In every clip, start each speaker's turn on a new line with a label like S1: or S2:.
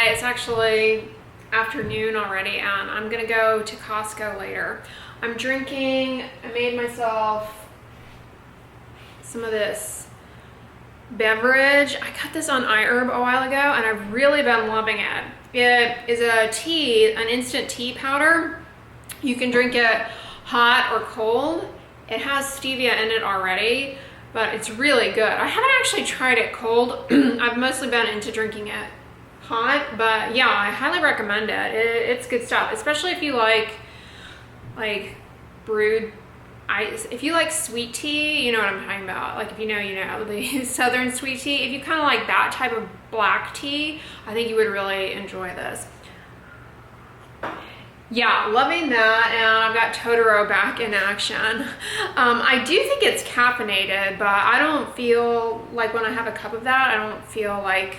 S1: day. It's actually afternoon already, and I'm gonna go to Costco later. I'm drinking, I made myself some of this beverage. I got this on iHerb a while ago, and I've really been loving it. It is a tea, an instant tea powder. You can drink it hot or cold. It has stevia in it already, but it's really good. I haven't actually tried it cold. I've mostly been into drinking it hot, but yeah, I highly recommend it. It's good stuff, especially if you like brewed ice. If you like sweet tea, you know what I'm talking about. Like, if you know, you know, the southern sweet tea. If you kind of like that type of black tea, I think you would really enjoy this. Yeah, loving that, and I've got Totoro back in action. I do think it's caffeinated, but I don't feel like when I have a cup of that, I don't feel like,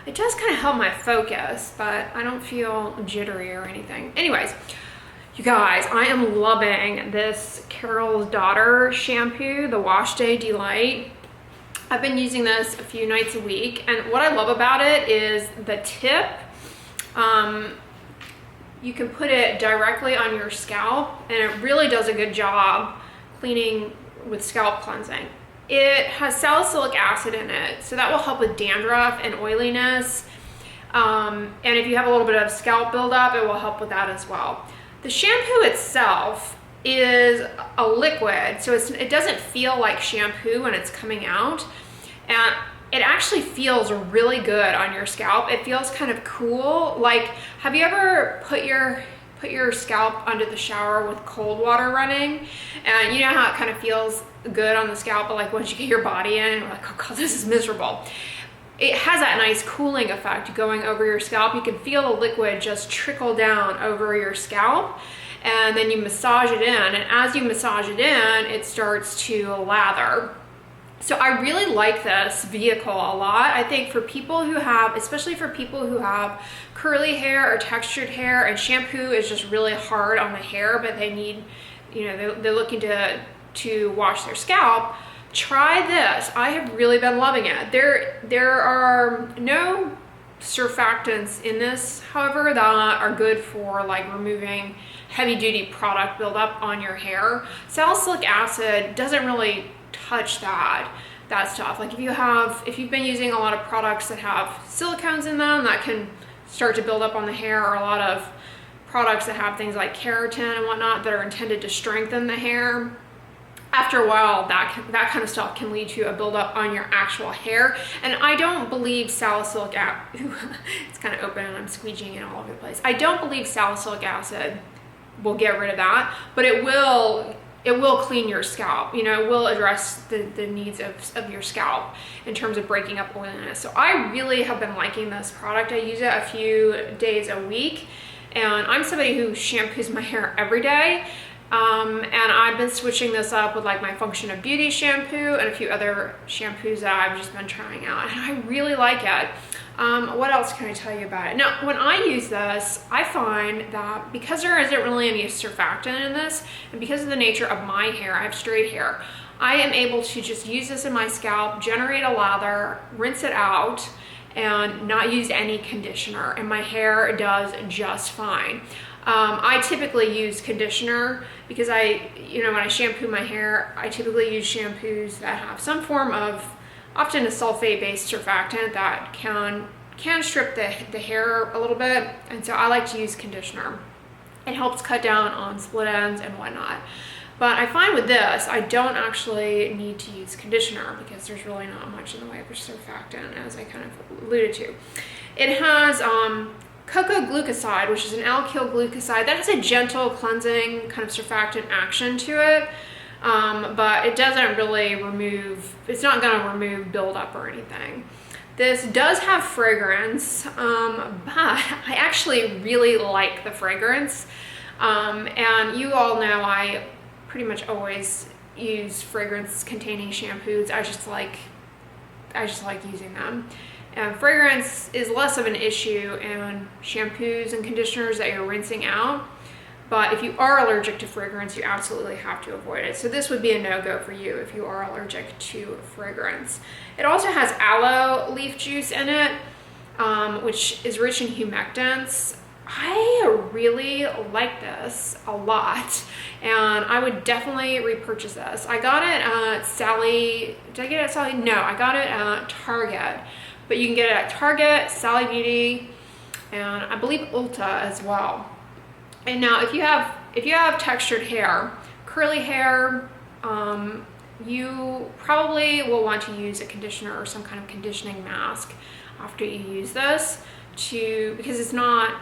S1: it does kind of help my focus, but I don't feel jittery or anything. Anyways, you guys, I am loving this Carol's Daughter shampoo, the Wash Day Delight. I've been using this a few nights a week, and what I love about it is the tip. You can put it directly on your scalp, and it really does a good job cleaning with scalp cleansing. It has salicylic acid in it, so that will help with dandruff and oiliness. And if you have a little bit of scalp buildup, it will help with that as well. The shampoo itself is a liquid, so it doesn't feel like shampoo when it's coming out. And it actually feels really good on your scalp. It feels kind of cool. Like, have you ever put your scalp under the shower with cold water running? And you know how it kind of feels good on the scalp, but like once you get your body in, you're like, oh God, this is miserable. It has that nice cooling effect going over your scalp. You can feel the liquid just trickle down over your scalp, and then you massage it in. And as you massage it in, it starts to lather. So I really like this vehicle a lot. I think for people who have, especially for people who have curly hair or textured hair, and shampoo is just really hard on the hair, but they need, you know, they're looking to wash their scalp, try this. I have really been loving it. There are no surfactants in this, however, that are good for like removing heavy duty product buildup on your hair. Salicylic acid doesn't really touch that stuff. Like if you've been using a lot of products that have silicones in them, that can start to build up on the hair, or a lot of products that have things like keratin and whatnot that are intended to strengthen the hair, after a while that kind of stuff can lead to a buildup on your actual hair. And I don't believe salicylic acid, it's kind of open and I'm squeegeeing it all over the place. I don't believe salicylic acid will get rid of that, but it will clean your scalp. You know, it will address the needs of your scalp in terms of breaking up oiliness. So I really have been liking this product. I use it a few days a week, and I'm somebody who shampoos my hair every day. And I've been switching this up with like my Function of Beauty shampoo and a few other shampoos that I've just been trying out, and I really like it. What else can I tell you about it? Now, when I use this, I find that because there isn't really any surfactant in this, and because of the nature of my hair, I have straight hair, I am able to just use this in my scalp, generate a lather, rinse it out, and not use any conditioner, and my hair does just fine. I typically use conditioner because when I shampoo my hair, I typically use shampoos that have some form of, often a sulfate-based surfactant that can strip the hair a little bit, and so I like to use conditioner. It helps cut down on split ends and whatnot. But I find with this, I don't actually need to use conditioner because there's really not much in the way of a surfactant, as I kind of alluded to. It has cocoa glucoside, which is an alkyl glucoside. That has a gentle cleansing kind of surfactant action to it, but it doesn't really it's not going to remove buildup or anything. This does have fragrance, but I actually really like the fragrance. And you all know I pretty much always use fragrance containing shampoos. I just like using them. And fragrance is less of an issue in shampoos and conditioners that you're rinsing out. But if you are allergic to fragrance, you absolutely have to avoid it. So this would be a no-go for you if you are allergic to fragrance. It also has aloe leaf juice in it. which is rich in humectants. I really like this a lot, and I would definitely repurchase this. I got it at Sally. Did I get it at Sally? No, I got it at Target, but you can get it at Target, Sally Beauty, and I believe Ulta as well. And now, if you have textured hair, curly hair, you probably will want to use a conditioner or some kind of conditioning mask after you use this, because it's not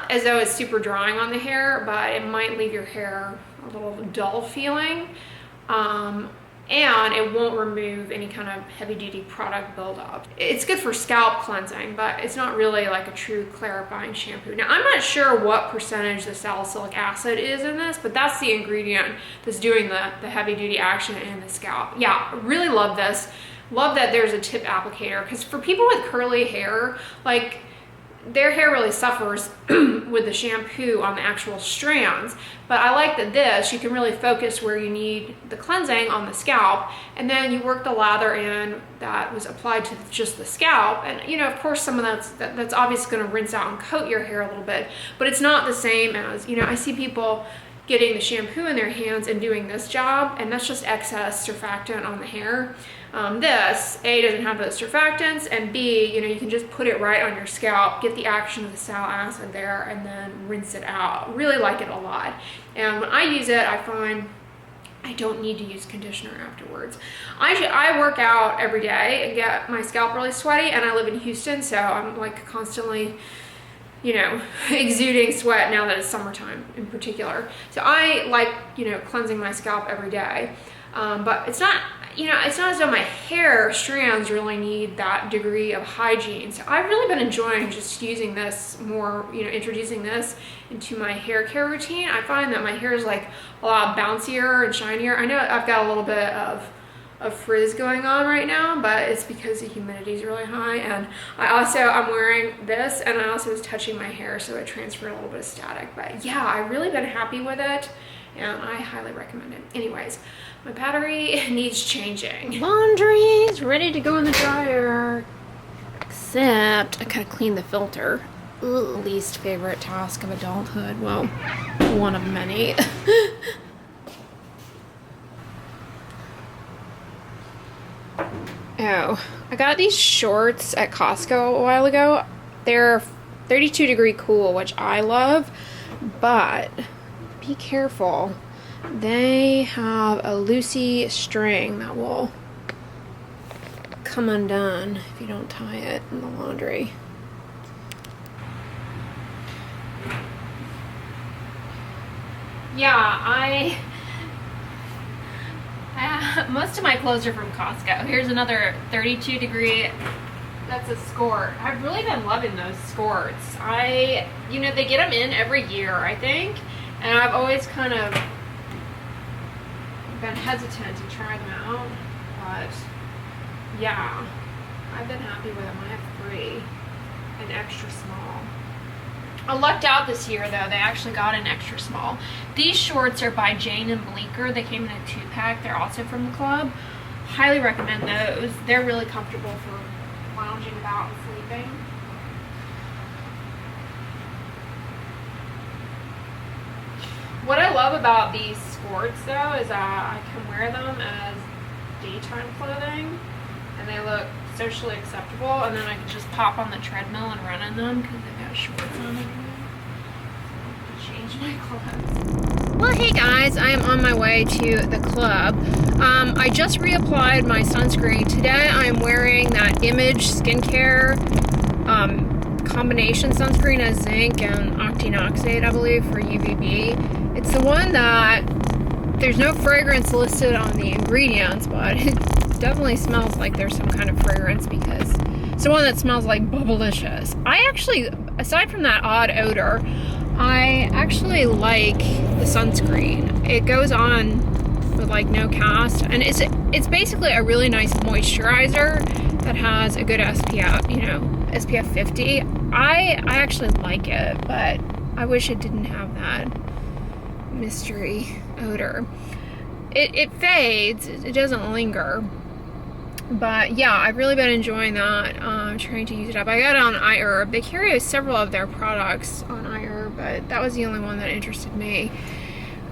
S1: as though it's super drying on the hair, but it might leave your hair a little dull feeling, and it won't remove any kind of heavy duty product buildup. It's good for scalp cleansing, but it's not really like a true clarifying shampoo. Now, I'm not sure what percentage the salicylic acid is in this, but that's the ingredient that's doing the heavy duty action in the scalp. Yeah, really love this. Love that there's a tip applicator, because for people with curly hair, like, their hair really suffers with the shampoo on the actual strands. But I like that this, you can really focus where you need the cleansing on the scalp, and then you work the lather in that was applied to just the scalp. And you know, of course, some of that's obviously going to rinse out and coat your hair a little bit, but it's not the same as, you know, I see people getting the shampoo in their hands and doing this job, and that's just excess surfactant on the hair. This, A, doesn't have those surfactants, and B, you know, you can just put it right on your scalp, get the action of the sal acid there, and then rinse it out. Really like it a lot. And when I use it, I find I don't need to use conditioner afterwards. I work out every day and get my scalp really sweaty, and I live in Houston, so I'm like constantly, you know, exuding sweat now that it's summertime in particular. So I like, you know, cleansing my scalp every day. But it's not, you know, it's not as though my hair strands really need that degree of hygiene. So I've really been enjoying just using this more, you know, introducing this into my hair care routine. I find that my hair is like a lot bouncier and shinier. I know I've got a little bit of frizz going on right now, but it's because the humidity is really high. And I'm wearing this, and I also was touching my hair, so it transferred a little bit of static. But yeah, I've really been happy with it, and I highly recommend it. Anyways, my battery needs changing. Laundry is ready to go in the dryer, except I gotta clean the filter. Ugh. Least favorite task of adulthood. Well, one of many. Oh, I got these shorts at Costco a while ago. They're 32-degree cool, which I love, but be careful. They have a loosey string that will come undone if you don't tie it in the laundry. Yeah, most of my clothes are from Costco. Here's another 32-degree. That's a skirt. I've really been loving those skirts. You know, they get them in every year, I think, and I've always kind of been hesitant to try them out, but yeah, I've been happy with them. I have 3, an extra small. I lucked out this year though. They actually got an extra small. These shorts are by Jane and Bleecker. They came in a 2-pack. They're also from the club. Highly recommend those. They're really comfortable for lounging about and sleeping. What I love about these skirts though is I can wear them as daytime clothing, and they look socially acceptable, and then I can just pop on the treadmill and run in them because they've got shorts on anyway. So change my clothes. Well, hey guys, I am on my way to the club. I just reapplied my sunscreen. Today I'm wearing that Image Skincare combination sunscreen as zinc and octinoxate, I believe, for UVB. It's the one that there's no fragrance listed on the ingredients, but it definitely smells like there's some kind of fragrance because it's the one that smells like Bubblicious. I actually, aside from that odd odor, I actually like the sunscreen. It goes on with like no cast, and it's basically a really nice moisturizer that has a good SPF, you know, SPF 50. I actually like it, but I wish it didn't have that mystery odor. It fades, it doesn't linger, But yeah, I've really been enjoying that. Trying to use it up. I got it on iHerb. They carry several of their products on iHerb, but that was the only one that interested me.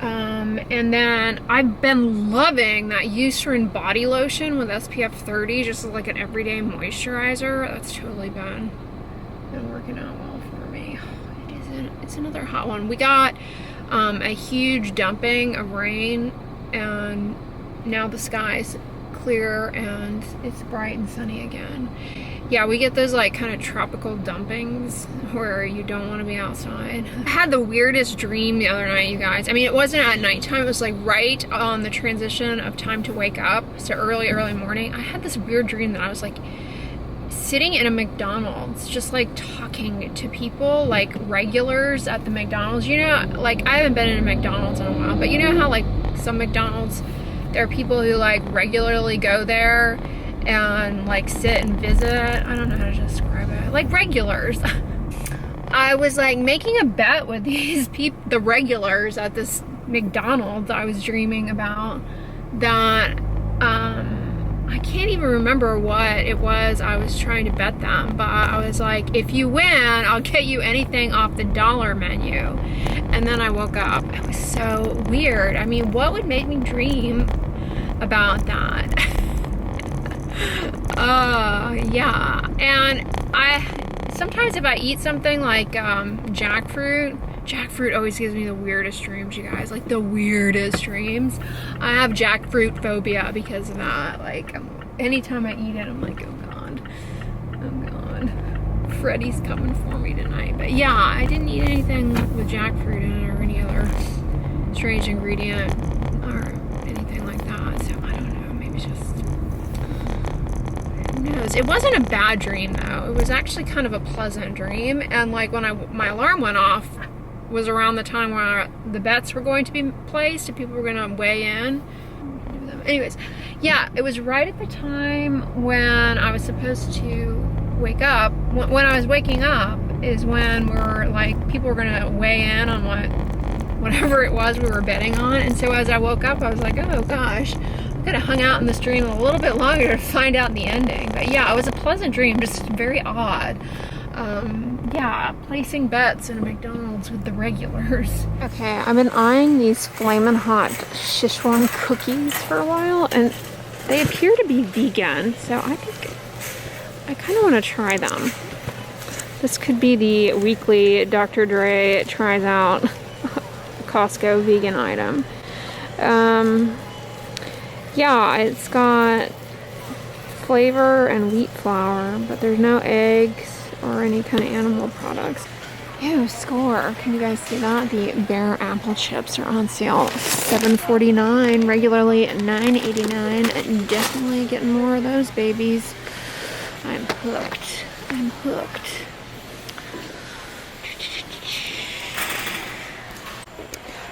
S1: And then I've been loving that Eucerin body lotion with SPF 30, just like an everyday moisturizer. That's totally been working out well for me. It's another hot one. We got a huge dumping of rain, and now the sky's clear and it's bright and sunny again. Yeah, we get those like kind of tropical dumpings where you don't want to be outside. I had the weirdest dream the other night, you guys. I mean, it wasn't at nighttime, it was like right on the transition of time to wake up, so early morning. I had this weird dream that I was like sitting in a McDonald's, just like talking to people, like regulars at the McDonald's. You know, like I haven't been in a McDonald's in a while, but you know how like some McDonald's, there are people who like regularly go there and like sit and visit. I don't know how to describe it. Like regulars. I was like making a bet with these people, the regulars at this McDonald's I was dreaming about, that I can't even remember what it was I was trying to bet them, but I was like, if you win, I'll get you anything off the dollar menu. And then I woke up. It was so weird. I mean, what would make me dream about that? Yeah. And sometimes if I eat something like jackfruit always gives me the weirdest dreams, you guys, like the weirdest dreams. I have jackfruit phobia because of that. Like anytime I eat it, I'm like, oh god, Freddy's coming for me tonight. But yeah, I didn't eat anything with jackfruit in it or any other strange ingredient or anything like that, so I don't know, maybe just, who knows. It wasn't a bad dream though. It was actually kind of a pleasant dream, and like when my alarm went off was around the time where the bets were going to be placed and people were going to weigh in. Anyways, yeah, it was right at the time when I was supposed to wake up. When I was waking up is when people were going to weigh in on whatever it was we were betting on. And so as I woke up, I was like, oh gosh, I could have hung out in this dream a little bit longer to find out the ending. But yeah, it was a pleasant dream, just very odd. Yeah, placing bets in a McDonald's with the regulars. Okay, I've been eyeing these Flamin' Hot Szechuan cookies for a while, and they appear to be vegan, so I think I kind of want to try them. This could be the weekly Dr. Dray tries out Costco vegan item. Yeah, it's got flavor and wheat flour, but there's no eggs or any kind of animal products. Ew, score. Can you guys see that? The Bear apple chips are on sale. $7.49, regularly $9.89. Definitely getting more of those babies. I'm hooked. I'm hooked.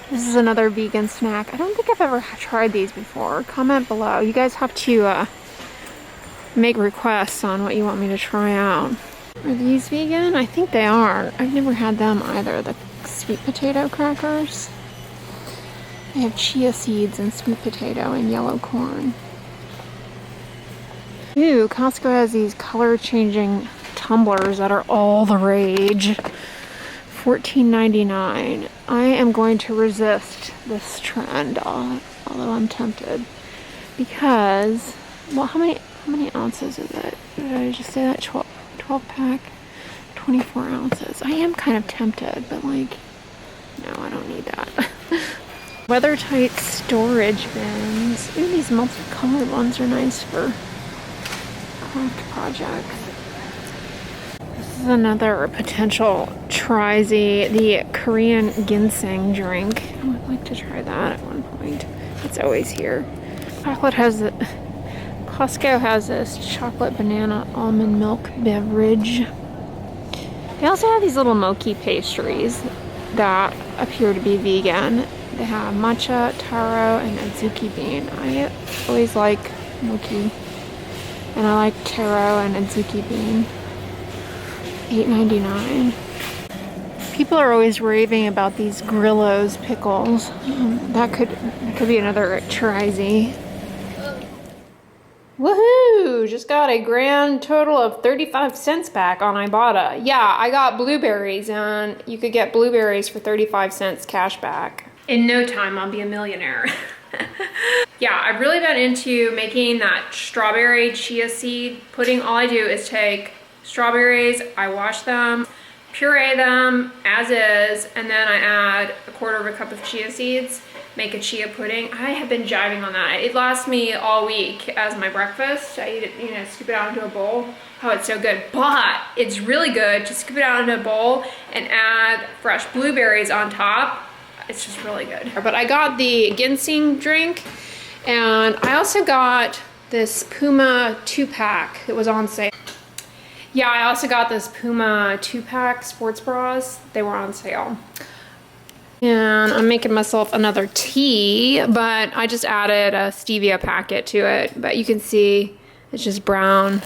S1: This is another vegan snack. I don't think I've ever tried these before. Comment below. You guys have to make requests on what you want me to try out. Are these vegan? I think they are. I've never had them either. The sweet potato crackers. They have chia seeds and sweet potato and yellow corn. Ooh, Costco has these color changing tumblers that are all the rage. $14.99. I am going to resist this trend, although I'm tempted. Because, well, how many ounces is it? Did I just say that? 12 pack, 24 ounces. I am kind of tempted, but like, no, I don't need that. Weather tight storage bins. Ooh, these multicolored ones are nice for craft projects. This is another potential try-zy, the Korean Ginseng drink. I would like to try that at one point. It's always here. Costco has this chocolate banana almond milk beverage. They also have these little mochi pastries that appear to be vegan. They have matcha, taro, and adzuki bean. I always like mochi, and I like taro and adzuki bean. $8.99. People are always raving about these Grillo's pickles. That could be another try-zy. Woohoo! Ooh, just got a grand total of 35 cents back on Ibotta. Yeah, I got blueberries, and you could get blueberries for 35 cents cash back. In no time, I'll be a millionaire. Yeah, I've really been into making that strawberry chia seed pudding. All I do is take strawberries, I wash them, puree them as is, and then I add a quarter of a cup of chia seeds, make a chia pudding. I have been jiving on that. It lasts me all week as my breakfast. I eat it, you know, scoop it out into a bowl. Oh, it's so good. But it's really good to scoop it out into a bowl and add fresh blueberries on top. It's just really good. But I got the ginseng drink, and I also got this Puma 2-pack that was on sale. Yeah, I also got this Puma 2-pack sports bras. They were on sale. And I'm making myself another tea, but I just added a stevia packet to it. But you can see it's just brown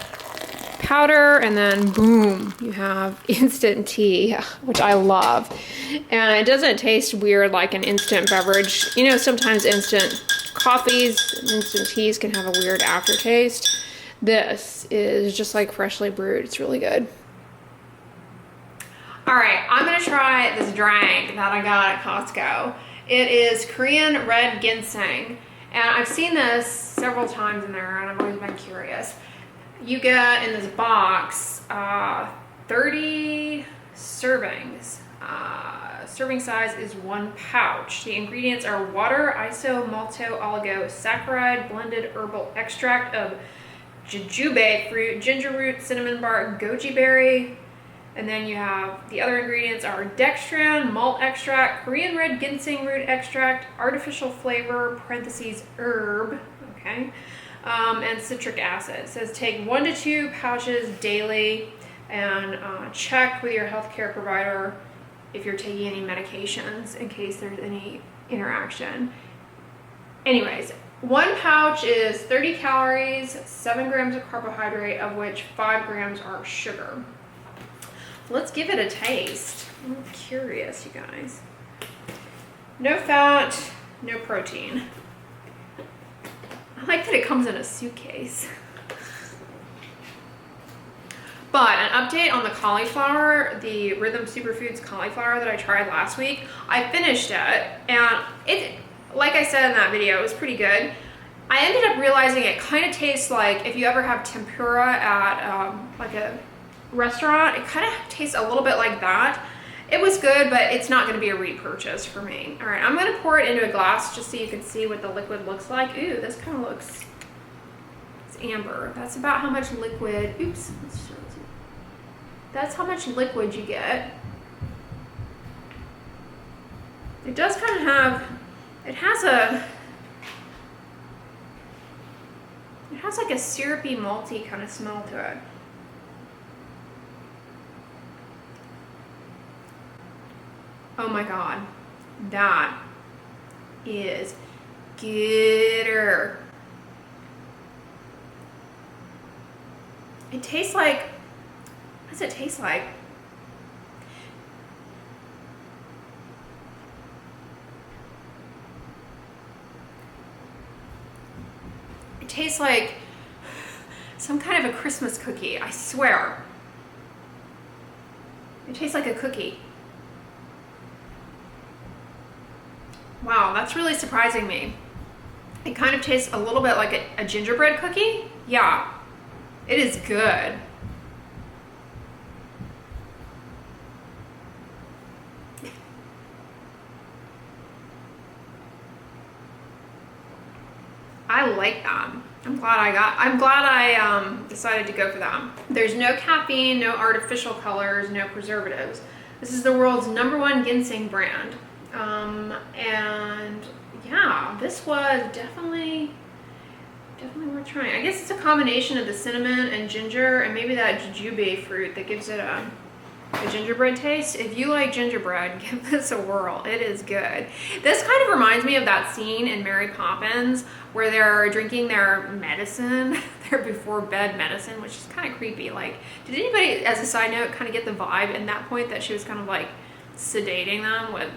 S1: powder, and then boom, you have instant tea, which I love. And it doesn't taste weird like an instant beverage. You know, sometimes instant coffees, instant teas can have a weird aftertaste. This is just like freshly brewed. It's really good. All right, I'm gonna try this drink that I got at Costco. It is Korean red ginseng. And I've seen this several times in there, and I've always been curious. You get in this box 30 servings. Serving size is 1 pouch. The ingredients are water, iso-malto-oligosaccharide, blended herbal extract of jujube fruit, ginger root, cinnamon bark, goji berry. And then you have the other ingredients are dextran, malt extract, Korean red ginseng root extract, artificial flavor, parentheses, herb, okay, and citric acid. It says take 1 to 2 pouches daily, and check with your healthcare provider if you're taking any medications in case there's any interaction. Anyways, 1 pouch is 30 calories, 7 grams of carbohydrate, of which 5 grams are sugar. Let's give it a taste. I'm curious, you guys. No fat, no protein. I like that it comes in a suitcase. But an update on the cauliflower, the Rhythm Superfoods cauliflower that I tried last week. I finished it, and it, like I said in that video, it was pretty good. I ended up realizing it kind of tastes like if you ever have tempura at like a restaurant, it kind of tastes a little bit like that. It was good, but it's not going to be a repurchase for me. All right, I'm going to pour it into a glass just so you can see what the liquid looks like. Ooh, this kind of looks, it's amber. That's about how much liquid, oops, that's how much liquid you get. It does kind of have, it has like a syrupy, malty kind of smell to it. Oh my God, that is gooder. It tastes like, what does it taste like? It tastes like some kind of a Christmas cookie, I swear. It tastes like a cookie. Wow, that's really surprising me. It kind of tastes a little bit like a gingerbread cookie. Yeah, it is good. I like that. I'm glad I decided to go for that. There's no caffeine, no artificial colors, no preservatives. This is the world's #1 ginseng brand. And yeah, this was definitely worth trying. I guess it's a combination of the cinnamon and ginger and maybe that jujube fruit that gives it a gingerbread taste. If you like gingerbread, give this a whirl. It is good. This kind of reminds me of that scene in Mary Poppins where they're drinking their medicine, their before bed medicine, which is kind of creepy. Like, did anybody, as a side note, kind of get the vibe in that point that she was kind of like sedating them with,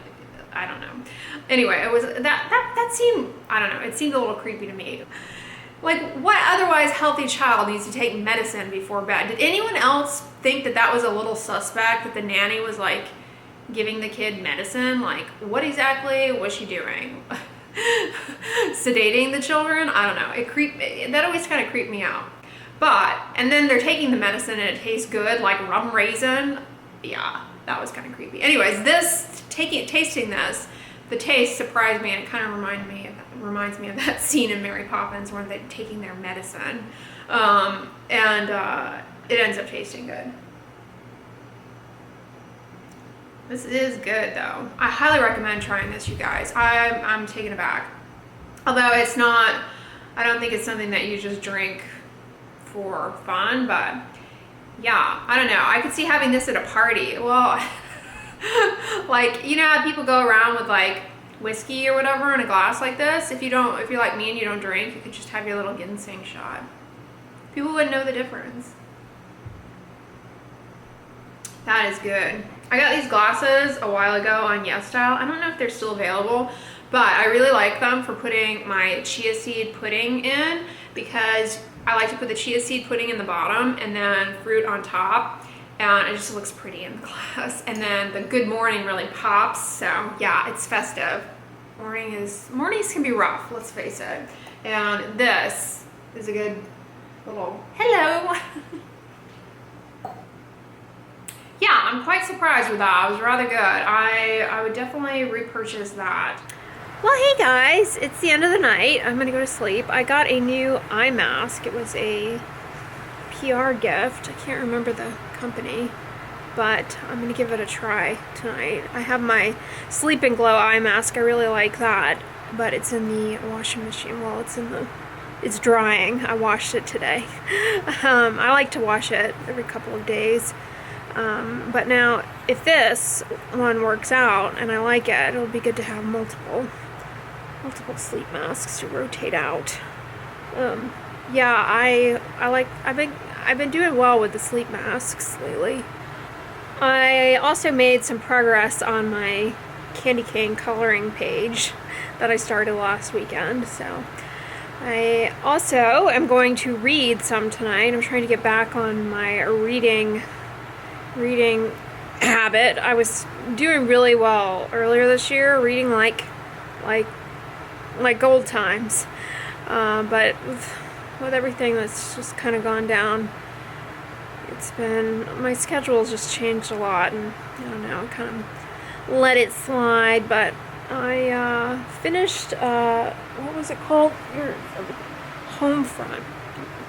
S1: I don't know. Anyway, it was that scene, I don't know, it seemed a little creepy to me. Like, what otherwise healthy child needs to take medicine before bed? Did anyone else think that that was a little suspect, that the nanny was like giving the kid medicine? Like, what exactly was she doing? Sedating the children? I don't know. That always kind of creeped me out. But, and then they're taking the medicine and it tastes good, like rum raisin. Yeah, that was kind of creepy. Anyways, tasting this, the taste surprised me, and it kind of reminds me of that scene in Mary Poppins where they're taking their medicine. It ends up tasting good. This is good though. I highly recommend trying this, you guys. I'm taken aback. Although it's not, I don't think it's something that you just drink for fun, but yeah, I don't know. I could see having this at a party. Well, like, you know how people go around with like whiskey or whatever in a glass like this? If you're like me and you don't drink, you could just have your little ginseng shot. People wouldn't know the difference. That is good. I got these glasses a while ago on YesStyle. I don't know if they're still available, but I really like them for putting my chia seed pudding in, because I like to put the chia seed pudding in the bottom and then fruit on top, and it just looks pretty in the glass. And then the good morning really pops. So yeah, it's festive. Mornings can be rough, let's face it. And this is a good little hello. Yeah, I'm quite surprised with that. It was rather good. I would definitely repurchase that. Well, hey guys, it's the end of the night. I'm gonna go to sleep. I got a new eye mask. It was a PR gift. I can't remember the company, but I'm gonna give it a try tonight. I have my Sleep and Glow eye mask. I really like that, but it's in the washing machine. Well, it's drying. I washed it today. I like to wash it every couple of days. But now, if this one works out and I like it, it'll be good to have multiple sleep masks to rotate out. Yeah, I've been doing well with the sleep masks lately. I also made some progress on my candy cane coloring page that I started last weekend. So I also am going to read some tonight. I'm trying to get back on my reading habit. I was doing really well earlier this year, reading like old times, but with everything that's just kind of gone down, my schedule's just changed a lot, and I don't know, I kind of let it slide. But I finished what was it called? Homefront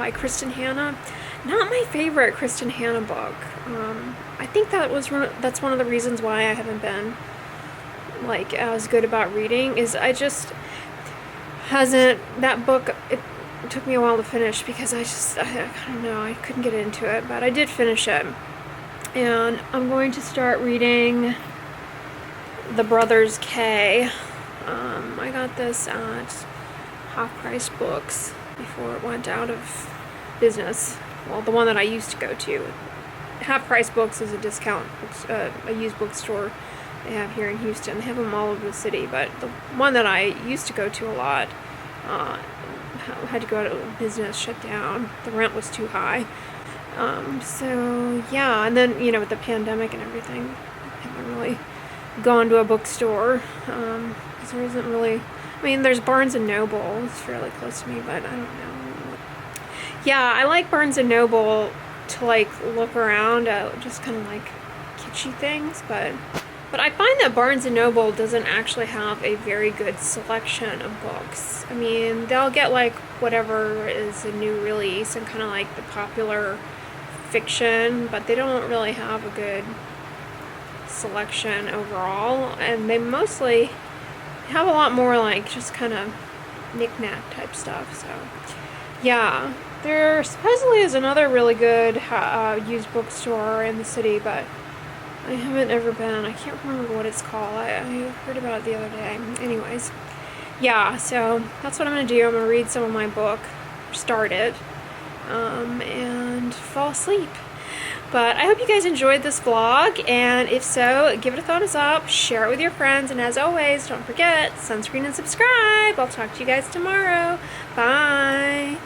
S1: by Kristen Hanna. Not my favorite Kristen Hanna book. I think that's one of the reasons why I haven't been like as good about reading, is that book, it took me a while to finish because I don't know, I couldn't get into it, but I did finish it. And I'm going to start reading The Brothers K. I got this at Half Price Books before it went out of business. Well, the one that I used to go to. Half Price Books is a discount, a used bookstore they have here in Houston. They have them all over the city, but the one that I used to go to a lot had to go out of business, shut down. The rent was too high. So yeah, and then, you know, with the pandemic and everything, I haven't really gone to a bookstore, because there isn't really, I mean, there's Barnes & Noble, it's fairly close to me, but I don't know. Yeah, I like Barnes & Noble to like look around at just kind of like kitschy things, but I find that Barnes & Noble doesn't actually have a very good selection of books. I mean, they'll get like whatever is a new release and kind of like the popular fiction, but they don't really have a good selection overall, and they mostly have a lot more like just kind of knick-knack type stuff. So yeah, there supposedly is another really good used bookstore in the city, but I haven't ever been. I can't remember what it's called. I heard about it the other day. Anyways, yeah, so that's what I'm going to do. I'm going to read some of my book, start it, and fall asleep. But I hope you guys enjoyed this vlog, and if so, give it a thumbs up, share it with your friends, and as always, don't forget, sunscreen and subscribe. I'll talk to you guys tomorrow. Bye.